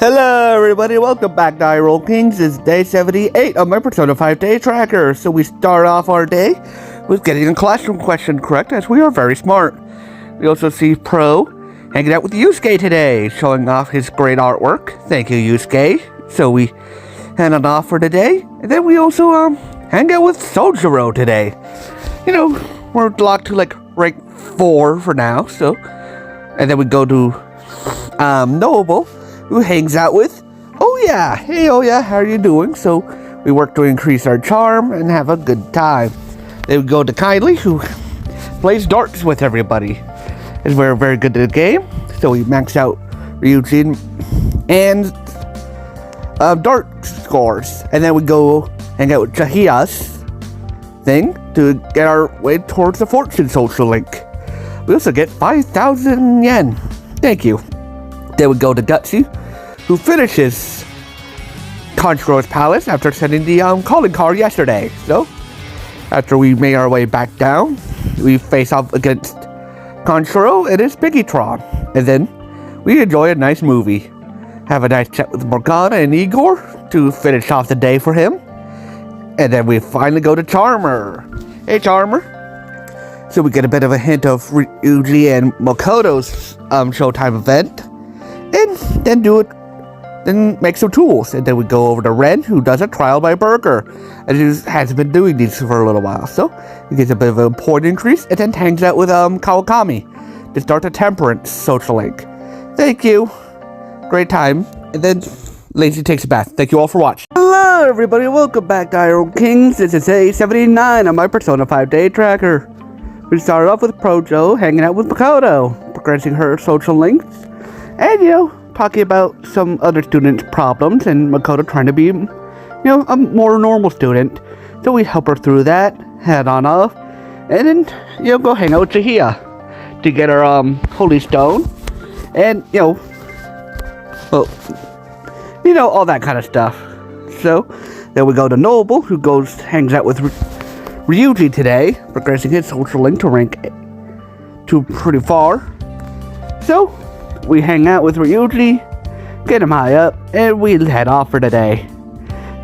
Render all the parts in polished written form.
Hello everybody, welcome back to iRoll Kings. It's day 78 of my Persona 5 day tracker. So we start off our day with getting a classroom question correct, as we are very smart. We also see Pro hanging out with Yusuke today, showing off his great artwork. Thank you, Yusuke. So we hand it off for today. And then we also hang out with Sojiro today. You know, we're locked to like rank 4 for now, so. And then we go to Noble, who hangs out with Oya. Hey Oya, how are you doing? So we work to increase our charm and have a good time. Then we go to Kindly, who plays darts with everybody. As we're very good at the game, so we max out Ryujin and dart scores. And then we go hang out with Chahiya's thing to get our way towards the Fortune Social Link. We also get 5,000 yen. Thank you. Then we go to Gutsy, who finishes Konshiro's Palace after sending the calling card yesterday. So, after we made our way back down, we face off against Konshiro and his Piggytron. And then we enjoy a nice movie. Have a nice chat with Morgana and Igor to finish off the day for him. And then we finally go to Charmer. Hey Charmer. So we get a bit of a hint of Ryuji and Makoto's Showtime event. And then make some tools. And then we go over to Ren, who does a trial by Burger. And he has been doing these for a little while. So he gets a bit of a point increase and then hangs out with Kawakami to start a Temperance social link. Thank you. Great time. And then Lazy takes a bath. Thank you all for watching. Hello everybody, welcome back to iRoll Kings. This is day 79 on my Persona 5 day tracker. We started off with Projo hanging out with Makoto, progressing her social links. And, you know, talking about some other students' problems and Makoto trying to be, you know, a more normal student. So we help her through that, head on off, and then, you know, go hang out with Chahiya to get her, Holy Stone. And, you know, well, you know, all that kind of stuff. So, then we go to Noble, who hangs out with Ryuji today, progressing his social link to rank 2 pretty far. So, we hang out with Ryuji, get him high up, and we head off for today.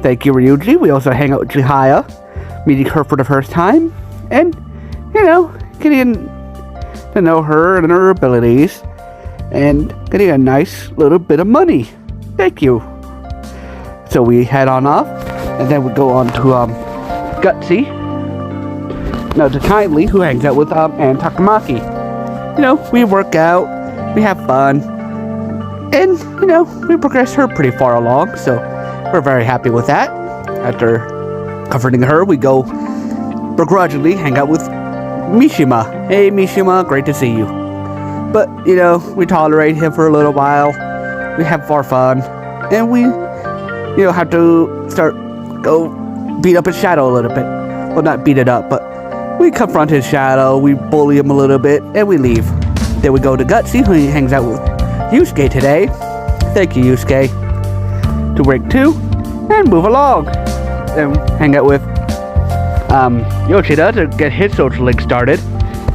Thank you, Ryuji. We also hang out with Chihaya, meeting her for the first time, and, you know, getting to know her and her abilities, and getting a nice little bit of money. Thank you. So we head on off, and then we go on to, Gutsy. No, to Kindly, who hangs out with, Ann Takamaki. You know, we work out. We have fun, and, you know, we progressed her pretty far along, so we're very happy with that. After comforting her, we go begrudgingly hang out with Mishima. Hey Mishima, great to see you. But, you know, we tolerate him for a little while, we have our fun, and we, you know, have to go beat up his shadow a little bit. Well, not beat it up, but we confront his shadow, we bully him a little bit, and we leave. Then we go to Gutsy, who hangs out with Yusuke today. Thank you, Yusuke. To rank 2, and move along. Then hang out with Yoshida to get his social link started.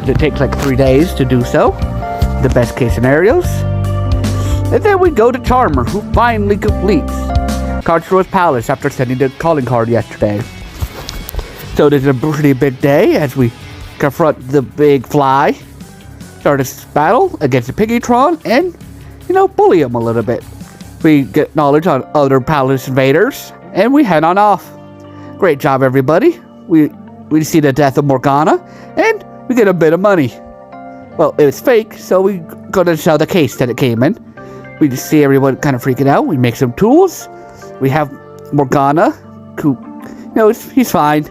It takes like 3 days to do so. The best case scenarios. And then we go to Charmer, who finally completes Konshiro's Palace after sending the calling card yesterday. So this is a pretty big day as we confront the big fly. Start a battle against the Piggytron and, you know, bully him a little bit. We get knowledge on other palace invaders and we head on off. Great job, everybody. We see the death of Morgana and we get a bit of money. Well, it was fake, so we gonna sell the case that it came in. We just see everyone kind of freaking out. We make some tools. We have Morgana, who, you know, he's fine.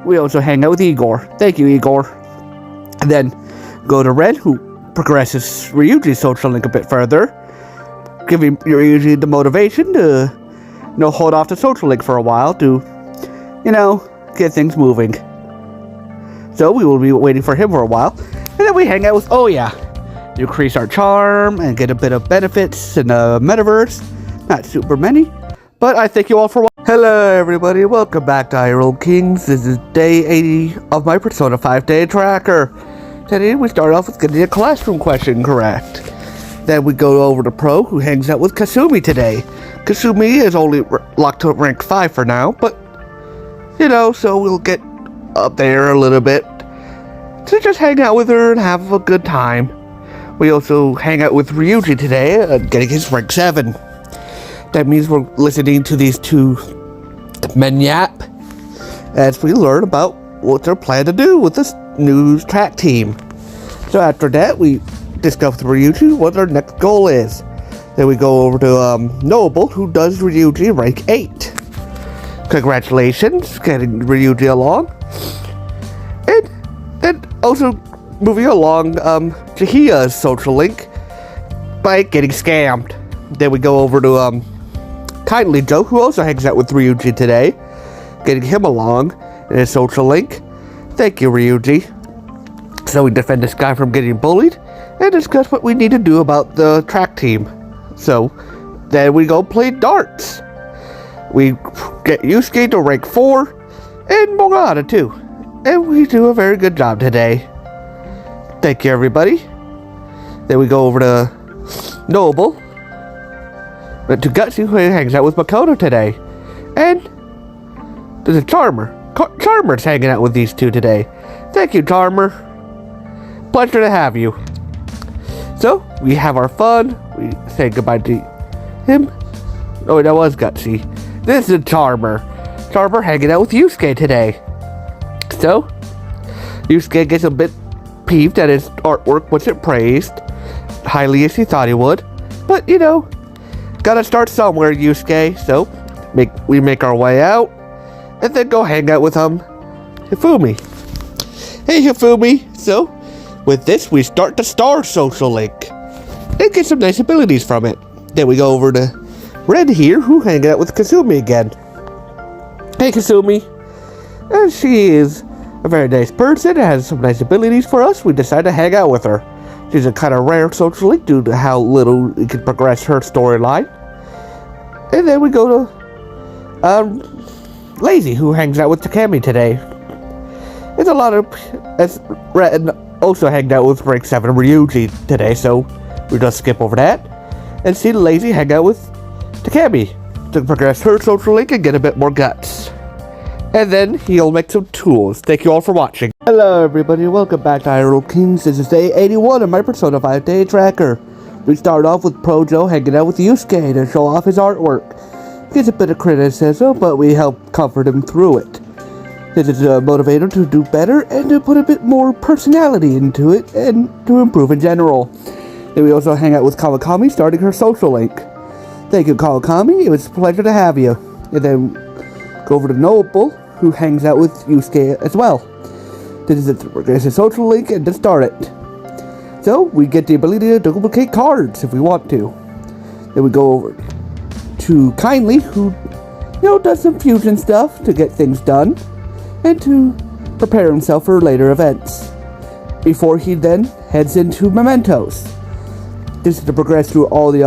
We also hang out with Igor. Thank you, Igor. And then go to Red, who progresses Ryuji's social link a bit further, giving Ryuji the motivation to, you know, hold off the social link for a while to, you know, get things moving. So we will be waiting for him for a while, and then we hang out with Oya, increase our charm and get a bit of benefits in the metaverse. Not super many, but I thank you all for watching. Hello everybody, welcome back to iRoll Kings. This is day 80 of my Persona 5 day tracker. Today we start off with getting a classroom question correct. Then we go over to Pro, who hangs out with Kasumi today. Kasumi is only locked to rank 5 for now, but, so we'll get up there a little bit to just hang out with her and have a good time. We also hang out with Ryuji today, getting his rank 7. That means we're listening to these two men yap as we learn about what they're planning to do with this new track team. So after that, we discuss with Ryuji what their next goal is. Then we go over to Noble, who does Ryuji rank 8. Congratulations, getting Ryuji along. And also moving along, Chihiya's social link by getting scammed. Then we go over to Kindly Joe, who also hangs out with Ryuji today, getting him along in his social link. Thank you, Ryuji. So we defend this guy from getting bullied and discuss what we need to do about the track team. So then we go play darts. We get Yusuke to rank 4 and Morgana too. And we do a very good job today. Thank you, everybody. Then we go over to Noble, to Gutsy, who hangs out with Makoto today. And there's a Charmer. Charmer's hanging out with these two today. Thank you, Charmer. Pleasure to have you. So, we have our fun. We say goodbye to him. Oh, that was Gutsy. This is Charmer. Charmer hanging out with Yusuke today. So, Yusuke gets a bit peeved that his artwork wasn't praised highly as he thought he would. But, gotta start somewhere, Yusuke. So, we make our way out, and then go hang out with Hifumi. Hey, Hifumi. So, with this, we start the Star Social Link and get some nice abilities from it. Then we go over to Red here, who hangs out with Kasumi again. Hey, Kasumi. And she is a very nice person, has some nice abilities for us. We decide to hang out with her. She's a kind of rare social link due to how little we can progress her storyline. And then we go to Lazy, who hangs out with Takemi today. There's a lot of Red also hanged out with rank 7 Ryuji today, so we just skip over that and see Lazy hang out with Takemi to progress her social link and get a bit more guts. And then he'll make some tools. Thank you all for watching. Hello everybody, welcome back to Hyrule Kings. This is day 81 of my Persona 5 day tracker. We start off with Pro Joe hanging out with Yusuke to show off his artwork. He gets a bit of criticism, but we help comfort him through it. This is a motivator to do better and to put a bit more personality into it and to improve in general. Then we also hang out with Kawakami, starting her social link. Thank you, Kawakami. It was a pleasure to have you. And then go over to Noble, who hangs out with Yusuke as well. This is a social link and to start it. So we get the ability to duplicate cards if we want to. Then we go over to Kindly, who does some fusion stuff to get things done and to prepare himself for later events, before he then heads into Mementos. This is to progress through all the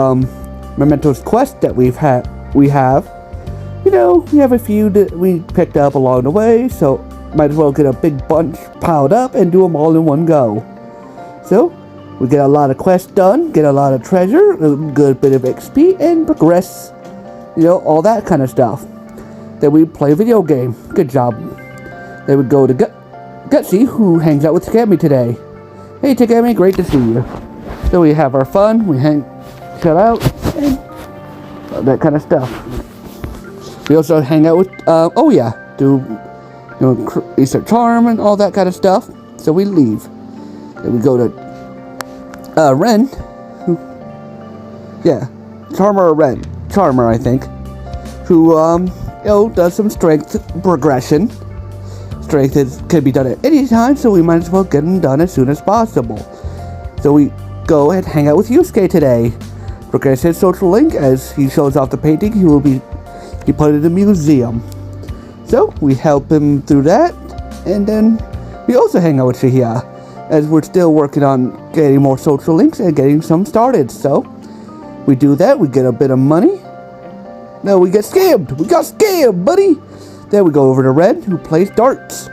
Mementos quests that we have. We have a few that we picked up along the way, so might as well get a big bunch piled up and do them all in one go. So we get a lot of quests done, get a lot of treasure, a good bit of XP, and progress, all that kind of stuff. Then we play a video game. Good job. Then we go to Gutsy, who hangs out with Takemi today. Hey Takemi, great to see you. So we have our fun, we chill out, and all that kind of stuff. We also hang out with, research charm and all that kind of stuff. So we leave. Then we go to Ren, Charmer or Ren, Charmer I think, who does some strength progression. Strength can be done at any time, so we might as well get them done as soon as possible. So we go and hang out with Yusuke today. Progress his social link as he shows off the painting. He put it in the museum. So we help him through that, and then we also hang out with Chihiya as we're still working on getting more social links and getting some started. So we do that, we get a bit of money. No, we get scammed. We got scammed, buddy. Then we go over to Red, who plays darts.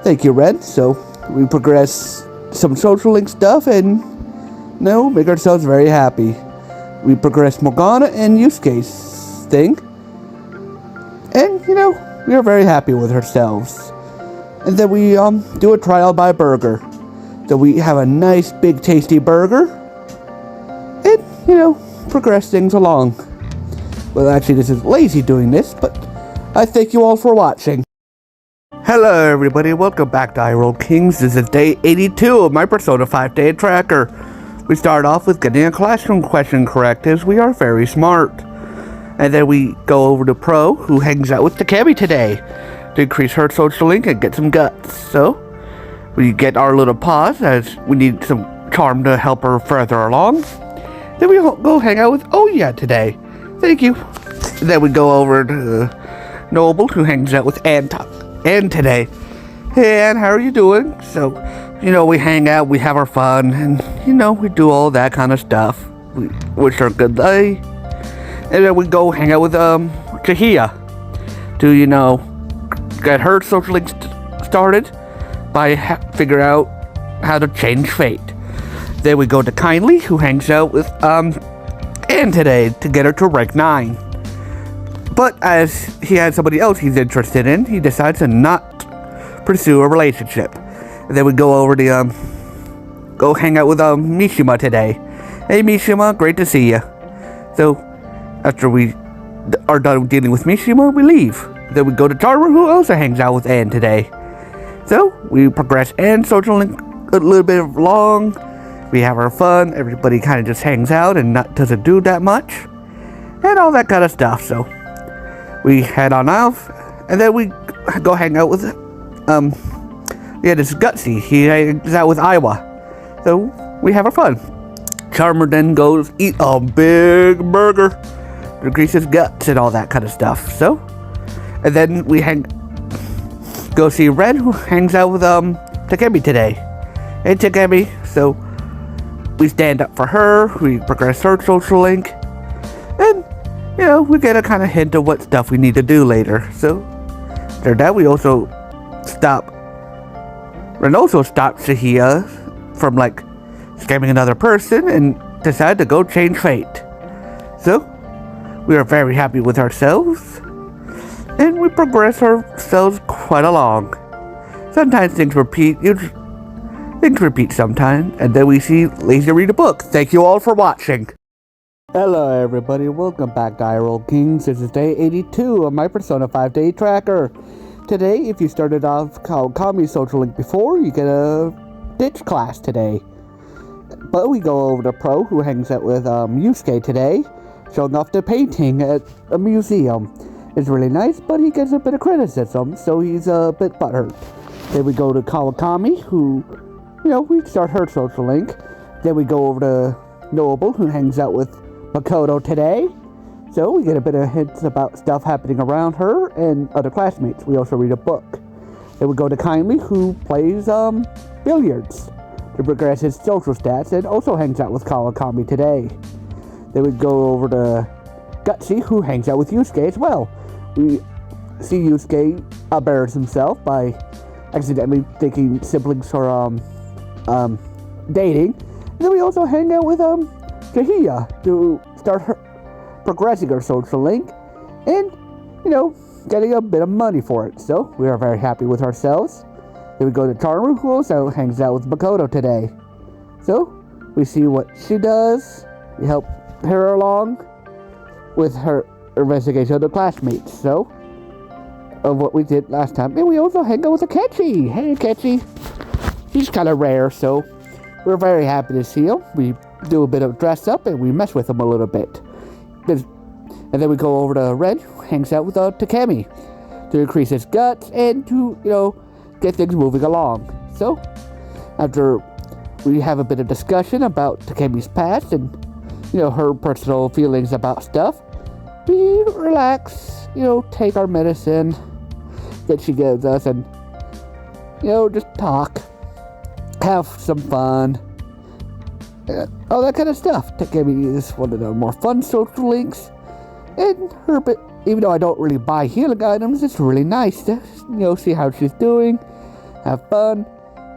Thank you, Red. So we progress some social link stuff and No, make ourselves very happy. We progress Morgana and Yusuke's thing. And, we are very happy with ourselves. And then we do a trial by burger. So we have a nice big tasty burger. And, progress things along. Well, actually, this is lazy doing this, but I thank you all for watching. Hello, everybody. Welcome back to iRoll Kings. This is day 82 of my Persona 5 Day Tracker. We start off with getting a classroom question correct, as we are very smart. And then we go over to Pro, who hangs out with Takemi today, to increase her social link and get some guts. So, we get our little pause, as we need some charm to help her further along. Then we go hang out with Oya today. Thank you. Then we go over to Noble, who hangs out with Ann today. Hey Ann, how are you doing? So, we hang out, we have our fun, and, we do all that kind of stuff. We wish her a good day. And then we go hang out with, Chihia to, get her social link started by figure out how to change fate. Then we go to Kindly, who hangs out with, Ann today to get her to rank 9. But as he has somebody else he's interested in, he decides to not pursue a relationship. And then we go over to, go hang out with, Mishima today. Hey Mishima, great to see you. So, after we are done dealing with Mishima, we leave. Then we go to Charmer, who also hangs out with Ann today. So, we progress Ann's social link a little bit along. We have our fun, everybody kind of just hangs out and doesn't do that much. And all that kind of stuff, so. We head on off, and then we go hang out with, this Gutsy. He hangs out with Iwa. So, we have our fun. Charmer then goes eat a big burger to increase his guts and all that kind of stuff, so. And then we go see Red, who hangs out with, Takemi today. Hey Takemi, so we stand up for her, we progress her social link, and we get a kind of hint of what stuff we need to do later. So, after that, we also stop Chihia from, scamming another person and decide to go change fate. So, we are very happy with ourselves, and we progress ourselves quite along. Sometimes things repeat, sometimes, and then we see Lazy read a book. Thank you all for watching. Hello everybody, welcome back to iRoll Kings. This is day 82 of my Persona 5 Day Tracker. Today, if you started off Kawakami's social link before, you get a ditch class today. But we go over to Pro, who hangs out with Yusuke today, showing off the painting at a museum. It's really nice, but he gets a bit of criticism, so he's a bit butthurt. Then we go to Kawakami, who, we start her social link. Then we go over to Noble, who hangs out with Makoto today. So we get a bit of hints about stuff happening around her and other classmates. We also read a book. Then we go to Kindly, who plays billiards to progress his social stats and also hangs out with Kawakami today. Then we go over to Gutsy, who hangs out with Yusuke as well. We see Yusuke embarrass himself by accidentally thinking siblings are dating. And then we also hang out with Chihia to start progressing her social link and, getting a bit of money for it. So, we are very happy with ourselves. Then we go to Charmer, who also hangs out with Makoto today. So, we see what she does. We help her along with her investigation of the classmates. So, of what we did last time. And we also hang out with Akechi. Hey, Akechi. He's kind of rare, so we're very happy to see him. We do a bit of dress up and we mess with him a little bit. And then we go over to Red, who hangs out with Takemi to increase his guts and to, get things moving along. So, after we have a bit of discussion about Takemi's past and, her personal feelings about stuff, we relax, take our medicine that she gives us and, just talk, have some fun, all that kind of stuff. Takemi is one of the more fun social links, and her bit, even though I don't really buy healing items, it's really nice to, see how she's doing, have fun,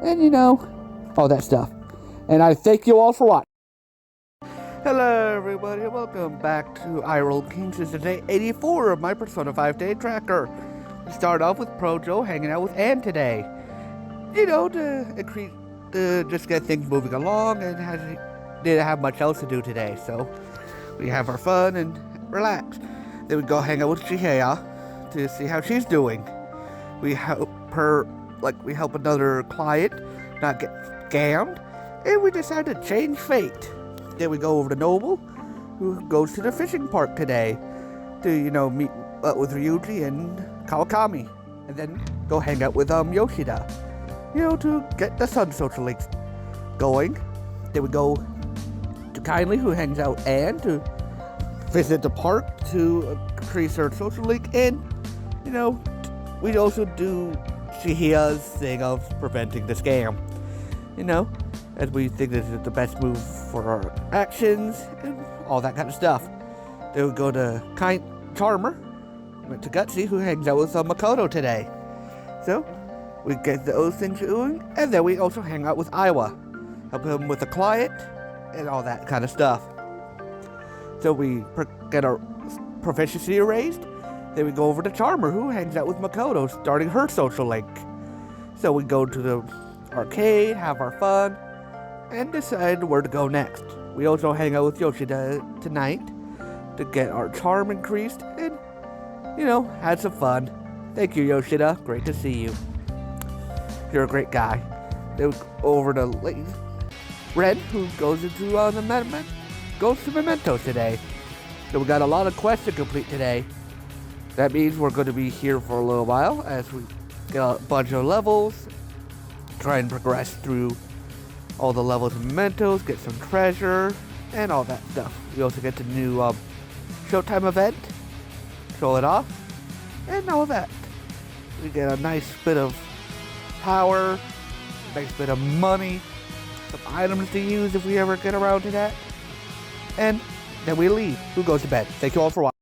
and, all that stuff. And I thank you all for watching. Hello everybody, and welcome back to iRoll Kings. This is day 84 of my Persona 5 Day Tracker. We start off with Projo hanging out with Anne today. You know, to just get things moving along, and didn't have much else to do today, so we have our fun and relax. Then we go hang out with Chihaya to see how she's doing. We help her, we help another client not get scammed, and we decide to change fate. Then we go over to Noble, who goes to the fishing park today to, meet with Ryuji and Kawakami. And then go hang out with Yoshida, to get the Sun Social Links going. Then we go to Kindly, who hangs out Anne to visit the park to increase her social link. And, we also do Chihiya's thing of preventing the scam, as we think this is the best move for our actions and all that kind of stuff. Then we go to Charmer, went to Gutsy, who hangs out with Makoto today. So we get those things doing, and then we also hang out with Iwa, help him with a client and all that kind of stuff. So we get our proficiency raised. Then we go over to Charmer, who hangs out with Makoto, starting her social link. So we go to the arcade, have our fun, and decide where to go next. We also hang out with Yoshida tonight to get our charm increased and, had some fun. Thank you, Yoshida. Great to see you. You're a great guy. Then we go over to Red, who goes into goes to Memento today. So we got a lot of quests to complete today. That means we're going to be here for a little while as we get a bunch of levels, try and progress through all the levels of Mementos, get some treasure, and all that stuff. We also get the new Showtime event, show it off, and all that. We get a nice bit of power, a nice bit of money, some items to use if we ever get around to that, and then we leave. Who goes to bed? Thank you all for watching.